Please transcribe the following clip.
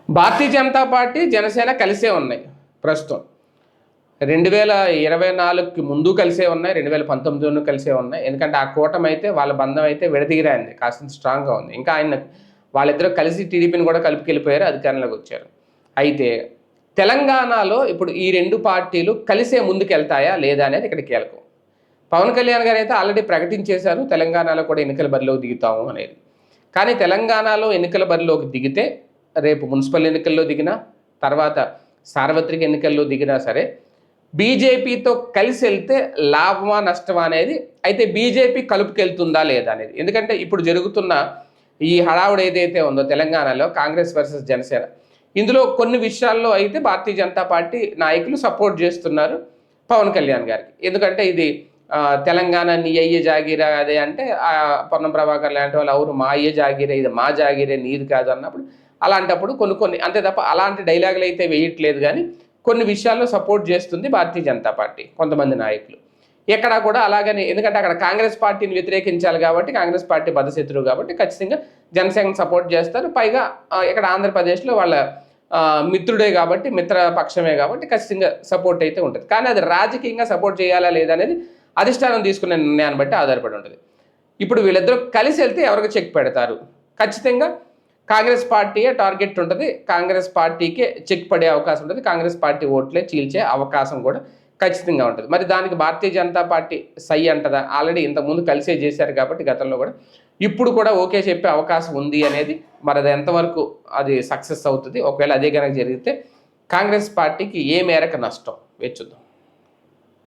Bharatiya Janata party Janasena కలిసే ఉన్నాయి ప్రస్తుతం. 2024కి ముందు కలిసే ఉన్నాయి, 2019 కలిసే ఉన్నాయి. ఎందుకంటే ఆ కూటమి అయితే వాళ్ళ బంధం అయితే విడదీరాయింది, కాస్త స్ట్రాంగ్గా ఉంది. ఇంకా వాళ్ళిద్దరూ కలిసి టీడీపీని కూడా కలుపుకెళ్ళిపోయారు, అధికారంలోకి వచ్చారు. అయితే తెలంగాణలో ఇప్పుడు ఈ రెండు పార్టీలు కలిసే ముందుకు వెళ్తాయా లేదా అనేది ఇక్కడ కీలకం. పవన్ కళ్యాణ్ గారు అయితే ఆల్రెడీ ప్రకటించేశారు తెలంగాణలో కూడా ఎన్నికల బరిలోకి దిగుతాము అనేది. కానీ తెలంగాణలో ఎన్నికల బరిలోకి దిగితే రేపు మున్సిపల్ ఎన్నికల్లో దిగినా, తర్వాత సార్వత్రిక ఎన్నికల్లో దిగినా సరే బీజేపీతో కలిసి వెళ్తే లాభమా నష్టమా అనేది, అయితే బీజేపీ కలుపుకెళ్తుందా లేదా అనేది. ఎందుకంటే ఇప్పుడు జరుగుతున్న ఈ హడావుడు ఏదైతే ఉందో తెలంగాణలో కాంగ్రెస్ వర్సెస్ జనసేన, ఇందులో కొన్ని విషయాల్లో అయితే భారతీయ జనతా పార్టీ నాయకులు సపోర్ట్ చేస్తున్నారు పవన్ కళ్యాణ్ గారికి. ఎందుకంటే ఇది తెలంగాణ నీ అయ్యే జాగీరా అదే అంటే పొన్నం ప్రభాకర్ లాంటి వాళ్ళు అవును మా అయ్యే జాగీరే, ఇది మా జాగీరే నీది కాదు అన్నప్పుడు, అలాంటప్పుడు కొన్ని అంతే తప్ప అలాంటి డైలాగులు అయితే వేయట్లేదు. కానీ కొన్ని విషయాల్లో సపోర్ట్ చేస్తుంది భారతీయ జనతా పార్టీ కొంతమంది నాయకులు. ఎక్కడా కూడా అలాగని, ఎందుకంటే అక్కడ కాంగ్రెస్ పార్టీని వ్యతిరేకించాలి కాబట్టి, కాంగ్రెస్ పార్టీ బద్ధశత్రువు కాబట్టి ఖచ్చితంగా జనసేనను సపోర్ట్ చేస్తారు. పైగా ఇక్కడ ఆంధ్రప్రదేశ్లో వాళ్ళ మిత్రుడే కాబట్టి, మిత్రపక్షమే కాబట్టి ఖచ్చితంగా సపోర్ట్ అయితే ఉంటుంది. కానీ అది రాజకీయంగా సపోర్ట్ చేయాలా లేదా అనేది అధిష్టానం తీసుకునే నిర్ణయాన్ని బట్టి ఆధారపడి ఉంటుంది. ఇప్పుడు వీళ్ళిద్దరూ కలిసి వెళ్తే ఎవరికి చెక్ పెడతారు? ఖచ్చితంగా కాంగ్రెస్ పార్టీయే టార్గెట్ ఉంటుంది, కాంగ్రెస్ పార్టీకే చెక్ పడే అవకాశం ఉంటుంది, కాంగ్రెస్ పార్టీ ఓట్లే చీల్చే అవకాశం కూడా ఖచ్చితంగా ఉంటుంది. మరి దానికి భారతీయ జనతా పార్టీ సై అంటదా? ఆల్రెడీ ఇంతకుముందు కలిసే చేశారు కాబట్టి గతంలో కూడా, ఇప్పుడు కూడా ఓకే చెప్పే అవకాశం ఉంది అనేది మరి అది ఎంతవరకు అది సక్సెస్ అవుతుంది. ఒకవేళ అదే కనుక జరిగితే కాంగ్రెస్ పార్టీకి ఏ మేరకు నష్టం వేచి చూద్దాం.